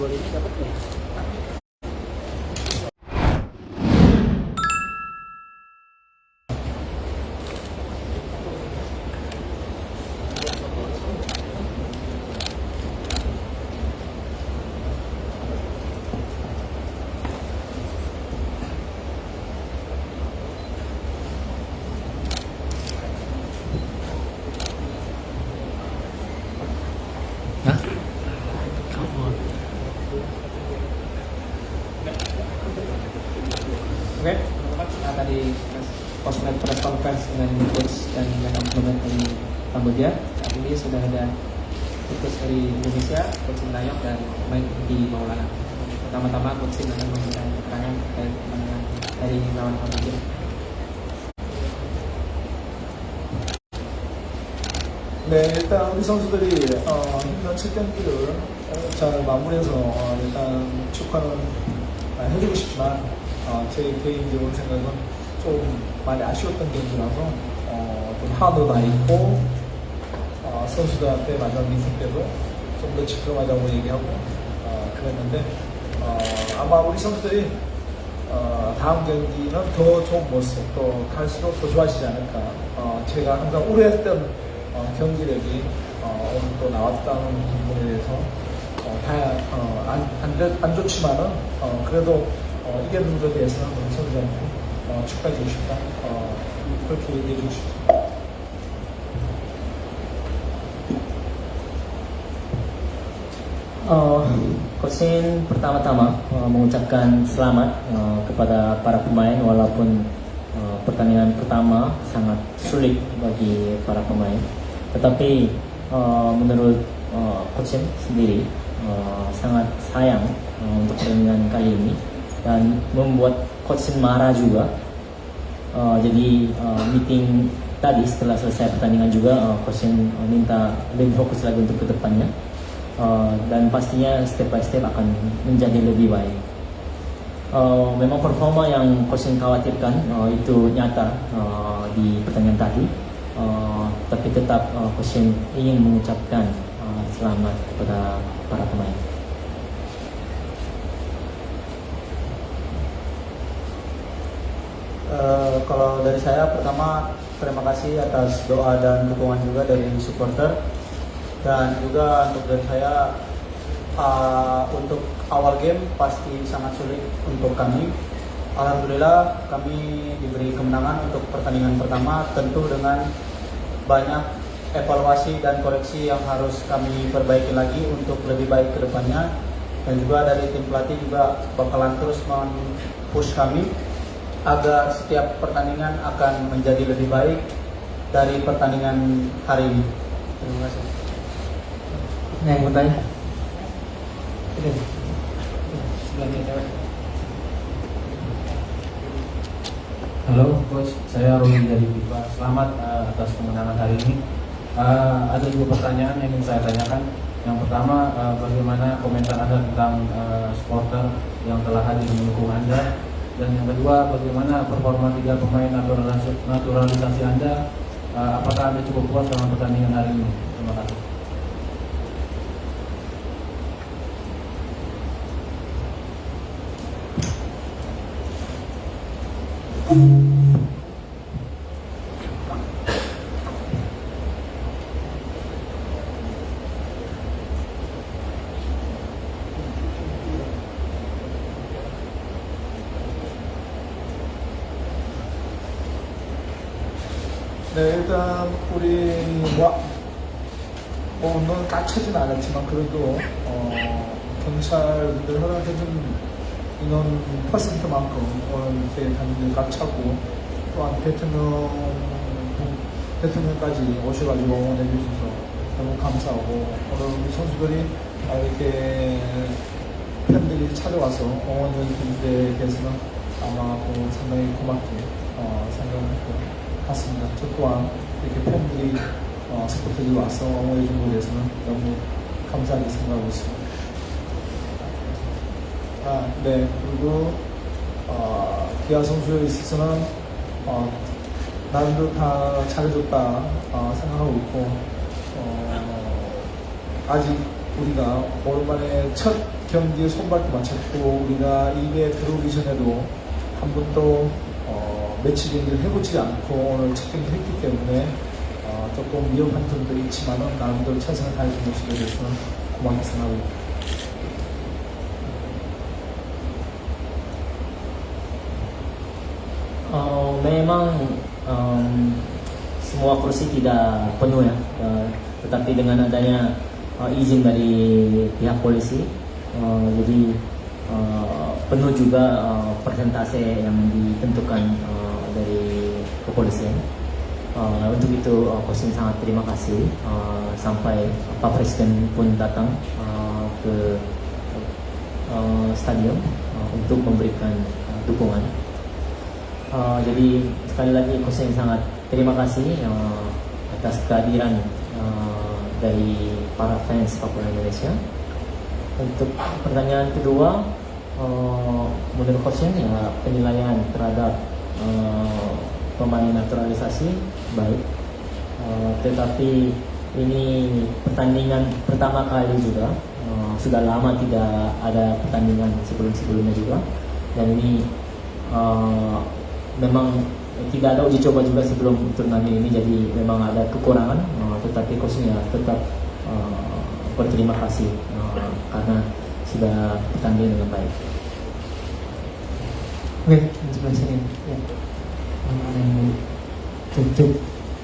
gol ini dapat ya. Oke, teman-teman, tadi post press conference dengan coach dan manajemen dari Kamboja. Saat ini sudah ada coach dari Indonesia, coach Sintayong dan pemain di Maulana. Pertama-tama coach Sintayong akan memberikan keterangan terkait pertandingan dari lawan Kamboja. 네, 일단 우리 선수들이 힘든 첫 경기를 잘 마무리해서 일단 축하는 해주고 싶지만 제 개인적으로 생각은 좀 많이 아쉬웠던 경기라서 좀 한도 나 있고 선수들한테 마지막 민생 때도 좀 더 지켜가자고 얘기하고 그랬는데 아마 우리 선수들이 다음 경기는 더 좋은 모습 또 갈수록 더 좋아지지 않을까. 제가 항상 우려했던 경기력이 오늘 또 나왔다는 부분에 대해서 안 좋지만은 그래도 이겼는 것에 대해서는 우리 선수들한테 축하해 주고 싶다. 그렇게 얘기해 주고 싶습니다. Coach Shin pertama-tama mengucapkan selamat kepada para pemain walaupun pertandingan pertama sangat sulit bagi para pemain. Tetapi menurut Coach Shin sendiri sangat sayang untuk pertandingan kali ini dan membuat Coach Shin marah juga. Jadi meeting tadi setelah selesai pertandingan juga Coach Shin minta lebih fokus lagi untuk kedepannya. Dan pastinya step by step akan menjadi lebih baik. Memang performa yang Coach Shin khawatirkan itu nyata di pertandingan tadi, tapi tetap Coach Shin ingin mengucapkan selamat kepada para pemain. Kalau dari saya, pertama terima kasih atas doa dan dukungan juga dari supporter. Dan juga untuk dari saya, untuk awal game pasti sangat sulit untuk kami. Alhamdulillah kami diberi kemenangan untuk pertandingan pertama, tentu dengan banyak evaluasi dan koreksi yang harus kami perbaiki lagi untuk lebih baik ke depannya. Dan juga dari tim pelatih juga bakalan terus men-push kami agar setiap pertandingan akan menjadi lebih baik dari pertandingan hari ini. Terima kasih. Yang mau tanya? Halo Coach, saya Romi dari FIFA. Selamat atas kemenangan hari ini. Ada dua pertanyaan yang ingin saya tanyakan. Yang pertama, bagaimana komentar Anda tentang supporter yang telah hadir mendukung Anda? Dan yang kedua, bagaimana performa tiga pemain naturalisasi Anda? Apakah Anda cukup puas dengan pertandingan hari ini? Terima kasih. 네, 일단 우리 오늘 다 차진 않았지만 그래도 경찰들 허락해준 인원 퍼센트만큼 오늘 대단히 꽉 차고 또한 대통령까지 오셔가지고 응원해 주셔서 너무 감사하고 오늘 우리 선수들이 이렇게 팬들이 찾아와서 응원해 준 데 대해서는 아마 상당히 고맙게 생각할 것 같습니다. 저 또한 이렇게 팬들이 스포츠들이 와서 응원해 준 것에 대해서는 너무 감사하게 생각하고 있습니다. 네, 그리고 기아 선수에 있어서는 나름대로 다 잘해줬다 생각하고 있고 아직 우리가 오랜만에 첫 경기에 선발도 마쳤고 우리가 이게 들어오기 전에도 한 번도 매치 경기를 해보지 않고 오늘 첫 경기 했기 때문에 조금 위험한 점도 있지만은 나름대로 최선을 다해준 모습에 대해서는 고맙게 생각하고 있습니다. Memang semua kursi tidak penuh ya, tetapi dengan adanya izin dari pihak polisi, jadi penuh juga persentase yang ditentukan dari kepolisian. Untuk itu Coach sangat terima kasih sampai Pak Presiden pun datang ke stadion untuk memberikan dukungan. Jadi sekali lagi Coach sangat terima kasih atas kehadiran dari para fans sepak bola Indonesia. Untuk pertanyaan kedua, menurut Coach ya penilaian terhadap pemain naturalisasi baik, tetapi ini pertandingan pertama kali juga, sudah lama tidak ada pertandingan sebelum-sebelumnya juga, dan ini memang tidak ada uji coba juga sebelum turnamen ini, jadi memang ada kekurangan, tetapi coachnya tetap berterima kasih karena sudah bertanding dengan baik. Oke, di sebelah sini. Ya. Cukup.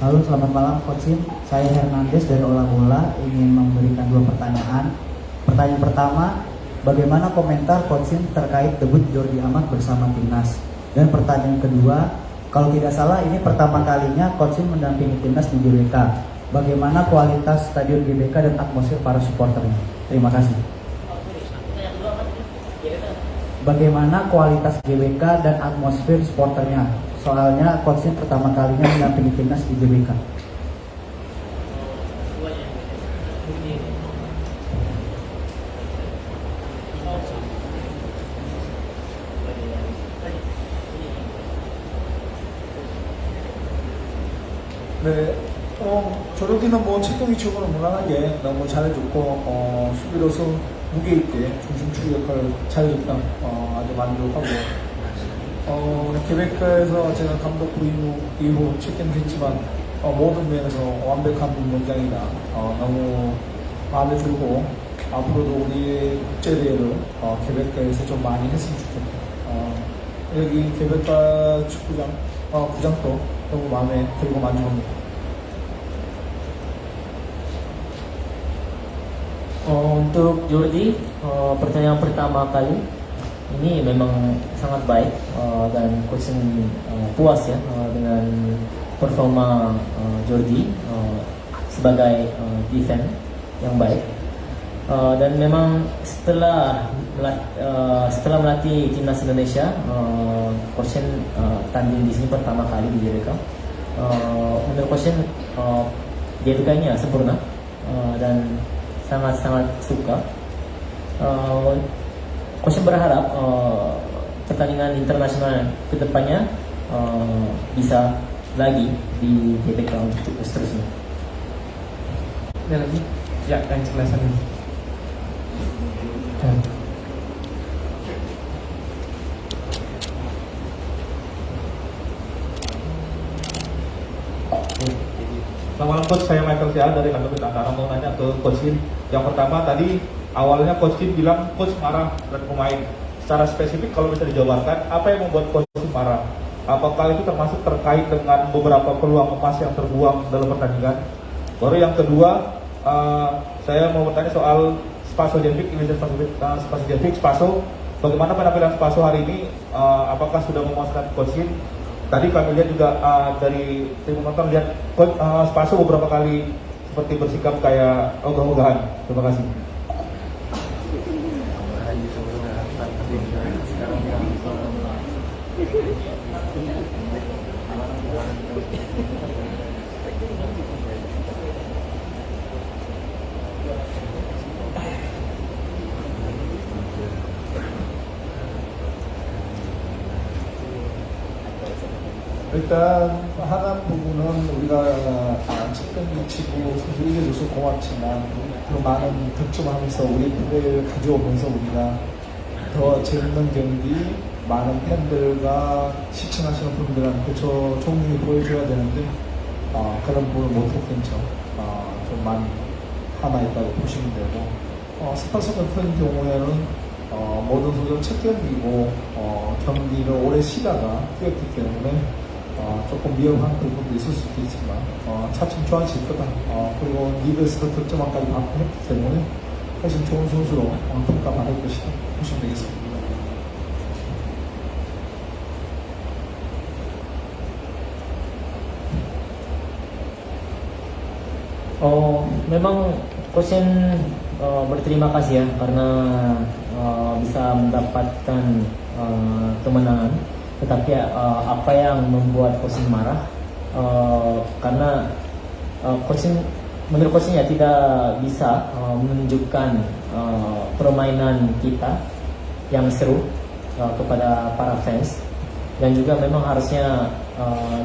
Halo, selamat malam Coach Shin. Saya Hernandez dari Olah Bola ingin memberikan dua pertanyaan. Pertanyaan pertama, bagaimana komentar Coach Shin terkait debut Jordi Amat bersama timnas? Dan pertanyaan kedua, kalau tidak salah ini pertama kalinya Coach Shin mendampingi timnas di GBK. Bagaimana kualitas stadion GBK dan atmosfer para supporternya? Terima kasih. Bagaimana kualitas GBK dan atmosfer supporternya? Soalnya Coach Shin pertama kalinya mendampingi timnas di GBK. 네, 조르기는 뭐 책경기적으로 무난하게 너무 잘해줬고 수비로서 무게 있게 중심축 역할을 잘해줬다. 아주 만족하고 케베크에서 제가 감독 부임 이후 책경했지만 모든 면에서 완벽한 운동장이다. 너무 마음에 들고 앞으로도 우리 국제대회를 케베크에서 좀 많이 했으면 좋겠다. 여기 케베크 축구장 구장도 너무 마음에 들고 만족합니다. Untuk Jordi, pertanyaan pertama kali ini memang sangat baik dan Coach puas ya dengan performa Jordi sebagai defense yang baik. Dan memang setelah melatih timnas Indonesia, Coach tanding di sini pertama kali di GBK. Menurut Coach GBK-nya sempurna dan sangat-sangat suka. Coach berharap pertandingan internasional kedepannya bisa lagi di GBK untuk seterusnya. Ada lagi? Ya, yang sebelah sana. Selamat malam Coach, saya Michael Sia dari kantor Antara. Mau nanya ke Coach Shin. Yang pertama tadi awalnya Coach Shin bilang Coach marah dan pemain. Secara spesifik kalau bisa dijabarkan, apa yang membuat Coach Shin marah? Apakah itu termasuk terkait dengan beberapa peluang emas yang terbuang dalam pertandingan? Baru yang kedua, saya mau bertanya soal Spasojevic, Spaso. Bagaimana penampilan Spaso hari ini? Apakah sudah memuaskan Coach Shin? Tadi kami lihat juga dari tim penonton lihat Spaso beberapa kali seperti bersikap kayak ogah-ogahan. Terima kasih. 일단 하단 부분은 우리가 어쨌든 미치고 선수 이겨줘서 고맙지만 더 많은 득점하면서 우리 플레이를 가져오면서 우리가 더 재밌는 경기 많은 팬들과 시청하시는 분들한테 좋은 경기 보여줘야 되는데 그런 부분을 못했던 점좀 많이 남아있다고 보시면 되고 스파서 같은 경우에는 모든 선수가 첫 경기고 경기를 오래 쉬다가 뛰었기 때문에 조금 위험한 부분도 있을 수도 있지만 차츰 좋아질 거다. 그리고 리그에서도 득점왕까지 받았기 때문에 훨씬 좋은 선수로 평가받을 것이다 보시면 되겠습니다. Memang Kosen berterima kasih ya karena bisa mendapatkan kemenangan. Tetapi apa yang membuat Kosen marah karena Kosen menurut Kosen ya tidak bisa menunjukkan permainan kita yang seru kepada para fans, dan juga memang harusnya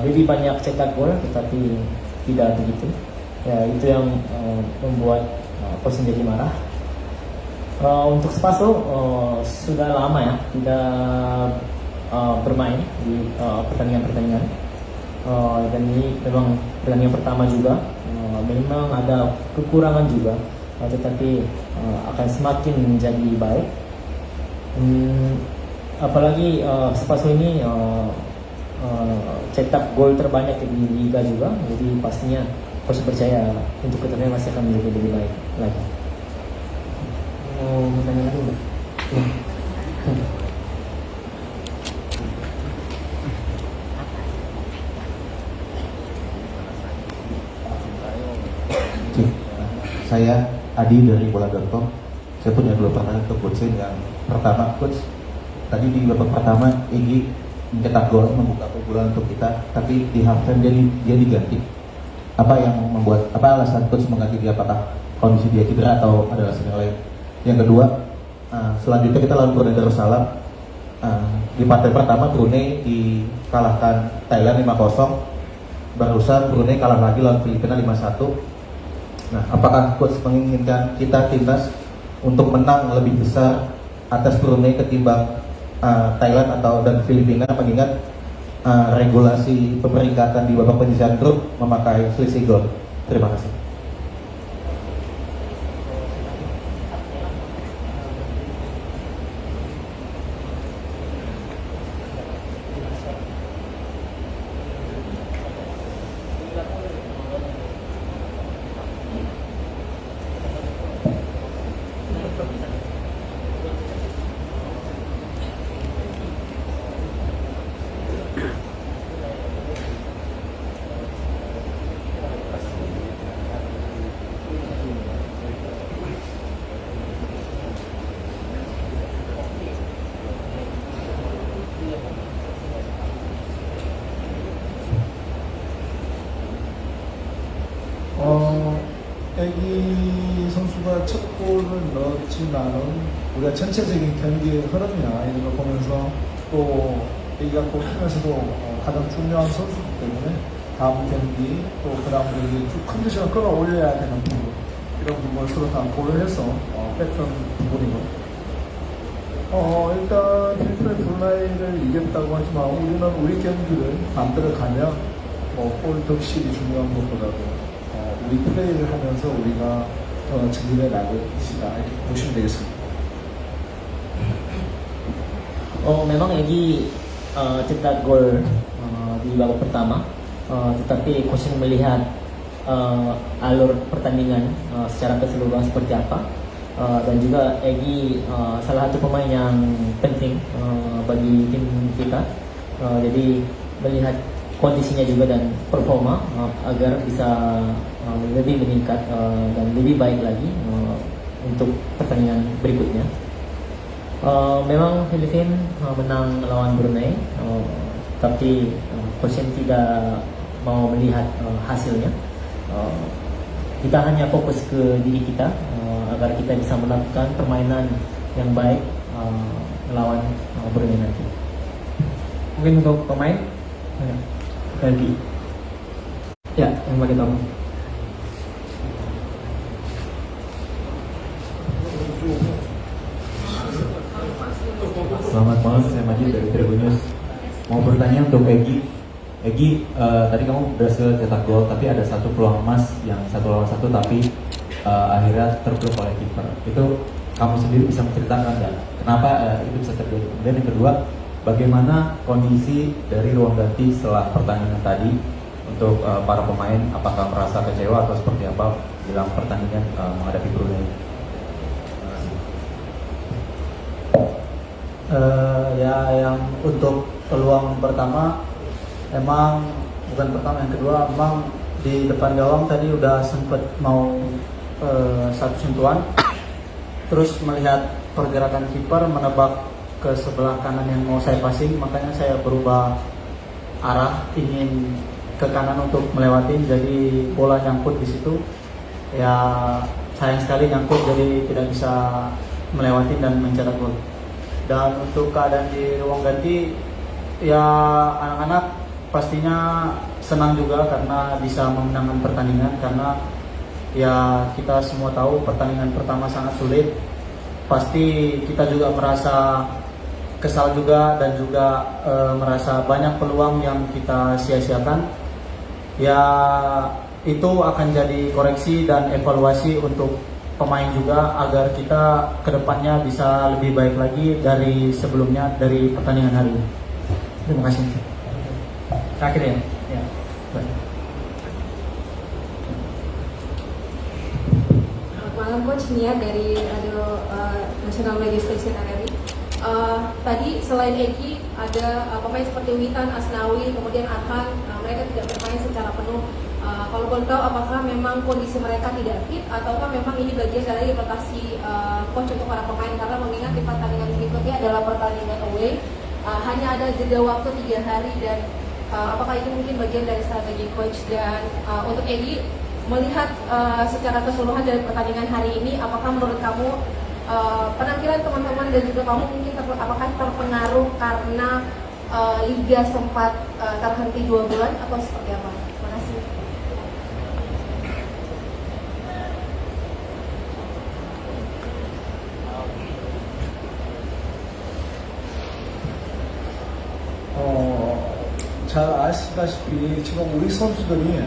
lebih banyak cetak gol tetapi tidak begitu. Ya, itu yang membuat Kosen jadi marah. Untuk Spaso sudah lama ya tidak bermain di pertandingan-pertandingan, dan ini memang pertandingan pertama juga. Memang ada kekurangan juga, tetapi akan semakin menjadi baik. Apalagi Spaso ini cetak gol terbanyak di Liga juga, jadi pastinya Coach percaya untuk kedepannya masih akan menjadi lebih baik lagi. Mau bertanya lagi nggak? Saya Adi dari bola.com. Saya punya dua pertanyaan ke Coach. Yang pertama, Coach, tadi di babak pertama Egy mencetak gol membuka keunggulan untuk kita, tapi di halftime dia diganti. Apa alasan Coach mengganti dia? Apakah kondisi dia cedera atau ada alasan yang lain? Yang kedua, selanjutnya kita lawan Brunei Darussalam. Di partai pertama Brunei dikalahkan Thailand 5-0. Barusan Brunei kalah lagi lawan Filipina 5-1. Nah, apakah Coach menginginkan kita timnas untuk menang lebih besar atas Brunei ketimbang Thailand dan Filipina, mengingat regulasi pemeringkatan di babak penyisihan grup memakai selisih gol? Terima kasih. 애기 선수가 첫 골을 넣었지만은 우리가 전체적인 경기의 흐름이나 이런 걸 보면서 또 애기가 골키면서도 가장 중요한 선수이기 때문에 다음 경기 또 그 다음 경기 쭉 컨디션을 끌어올려야 되는 부분, 이런 부분을 서로 다 고려해서 뺐던 부분이고, 일단 일본의 브루나이를 이겼다고 하지만 우리는 우리 경기를 만들어가면 골 득실이 중요한 것보다도 우리 플레이를 하면서 우리가 더 증진해 나갈 것이다, 이렇게 보시면 되겠습니다. Memang Egy cetak gol di babak pertama, tetapi Coach melihat alur pertandingan secara keseluruhan seperti apa, dan juga Egy salah satu pemain yang penting bagi tim kita, jadi melihat kondisinya juga dan performa agar bisa lebih meningkat dan lebih baik lagi untuk pertandingan berikutnya. Memang Filipina menang lawan Brunei, tapi Coach tidak mau melihat hasilnya. Kita hanya fokus ke diri kita agar kita bisa melakukan permainan yang baik melawan Brunei nanti. Mungkin untuk pemain lagi. Ya, yang bagi tamu. Adit dari Tribun News. Mau bertanya untuk Egy. Egy, tadi kamu berhasil cetak gol, tapi ada satu peluang emas yang 1-1 tapi akhirnya terblok oleh kiper. Itu kamu sendiri bisa menceritakan nggak kenapa itu bisa terjadi? Kemudian yang kedua, bagaimana kondisi dari ruang ganti setelah pertandingan tadi untuk para pemain? Apakah merasa kecewa atau seperti apa dalam pertandingan menghadapi Brunei? Ya, yang untuk peluang pertama, emang bukan pertama, yang kedua emang di depan gawang tadi udah sempet mau satu sentuhan, terus melihat pergerakan kiper menebak ke sebelah kanan yang mau saya passing, makanya saya berubah arah ingin ke kanan untuk melewatin, jadi bola nyangkut di situ. Ya sayang sekali nyangkut, jadi tidak bisa melewatin dan mencetak gol. Dan untuk keadaan di ruang ganti, ya anak-anak pastinya senang juga karena bisa memenangkan pertandingan, karena ya kita semua tahu pertandingan pertama sangat sulit. Pasti kita juga merasa kesal juga dan juga merasa banyak peluang yang kita sia-siakan. Ya itu akan jadi koreksi dan evaluasi untuk pemain juga agar kita kedepannya bisa lebih baik lagi dari sebelumnya, dari pertandingan hari ini. Terima kasih. Terakhir ya. Ya. Baik. Malam Coach, Nia dari Radio National Radio Station RRI. Tadi selain Egy ada pemain seperti Witan, Asnawi, kemudian Arhan, mereka tidak bermain secara penuh. Kalau boleh tahu, apakah memang kondisi mereka tidak fit ataukah memang ini bagian dari rotasi coach untuk para pemain, karena mengingat di pertandingan berikutnya adalah pertandingan away, hanya ada jeda waktu 3 hari, dan apakah ini mungkin bagian dari strategi coach? Dan untuk Egy, melihat secara keseluruhan dari pertandingan hari ini, apakah menurut kamu penampilan teman-teman dan juga kamu mungkin apakah terpengaruh karena liga sempat terhenti 2 bulan atau seperti apa? Terima kasih. 잘 아시다시피 지금 우리 선수들이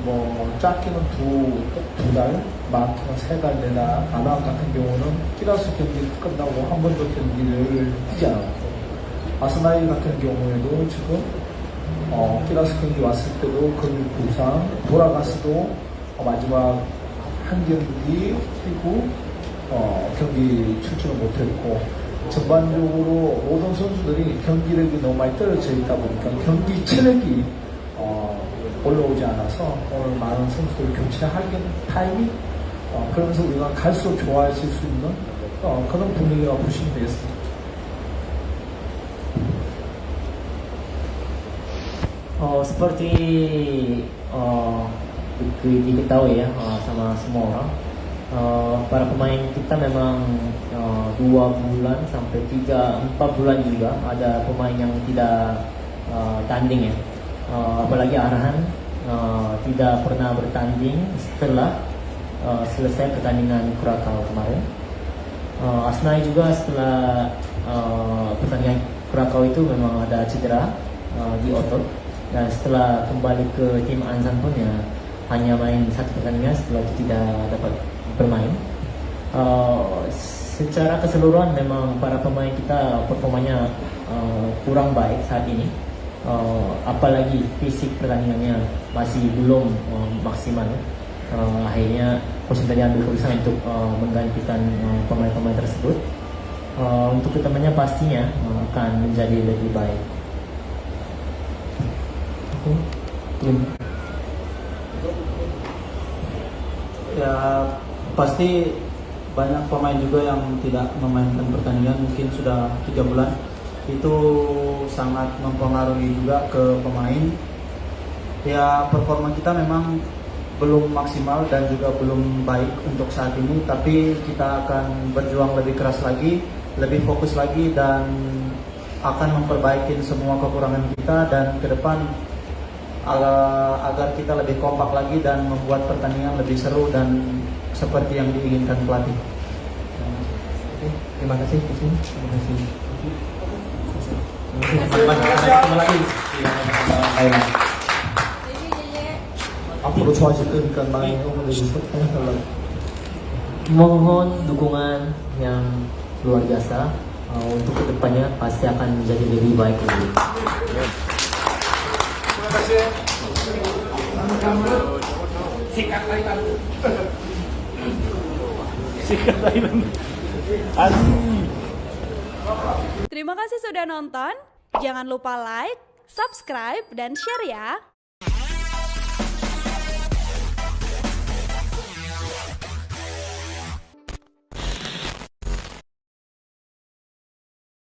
뭐 짧게는 두 달, 많게는 3달 내나, 아나 같은 경우는 키라스 경기 끝나고 한 번도 경기를 뛰지 않았고, 아스나이 같은 경우에도 지금 키라스 경기 왔을 때도 근육 부상, 돌아가서도 마지막 한 경기 뛰고 경기 출전을 못했고, 전반적으로 모든 선수들이 경기력이 너무 많이 떨어져 있다 보니까 경기 체력이 올라오지 않아서 오늘 많은 선수들 교체할 타이밍, 그러면서 우리가 갈수록 좋아질 수 있는 그런 분위기가 구심되었습니다. Seperti diketahui ya sama semua orang, para pemain kita memang 2 bulan sampai 3-4 bulan juga ada pemain yang tidak tanding ya. Apalagi Arhan tidak pernah bertanding setelah selesai pertandingan Curacao kemarin. Asnai juga setelah pertandingan Curacao itu memang ada cedera di otot, dan setelah kembali ke tim Ansan pun ya hanya main 1 pertandingan, setelah itu tidak dapat bermain. Secara keseluruhan memang para pemain kita performanya kurang baik saat ini. Apalagi fisik pertandingannya masih belum maksimal. Akhirnya coach tadi ambil keputusan untuk menggantikan pemain-pemain tersebut. Untuk kedepannya pastinya akan menjadi lebih baik. Ya pasti banyak pemain juga yang tidak memainkan pertandingan, mungkin sudah 3 bulan. Itu sangat mempengaruhi juga ke pemain. Ya performa kita memang belum maksimal dan juga belum baik untuk saat ini, tapi kita akan berjuang lebih keras lagi, lebih fokus lagi, dan akan memperbaiki semua kekurangan kita, dan ke depan agar kita lebih kompak lagi dan membuat pertandingan lebih seru dan seperti yang diinginkan pelatih. Terima kasih. Terima kasih. Sampai ketemu lagi di Thailand. 앞으로 좋아질 거니까 많이 응원해주세요. Mohon dukungan yang luar biasa untuk kedepannya pasti akan menjadi lebih baik lagi. Terima kasih sudah nonton. Jangan lupa like, subscribe, dan share ya.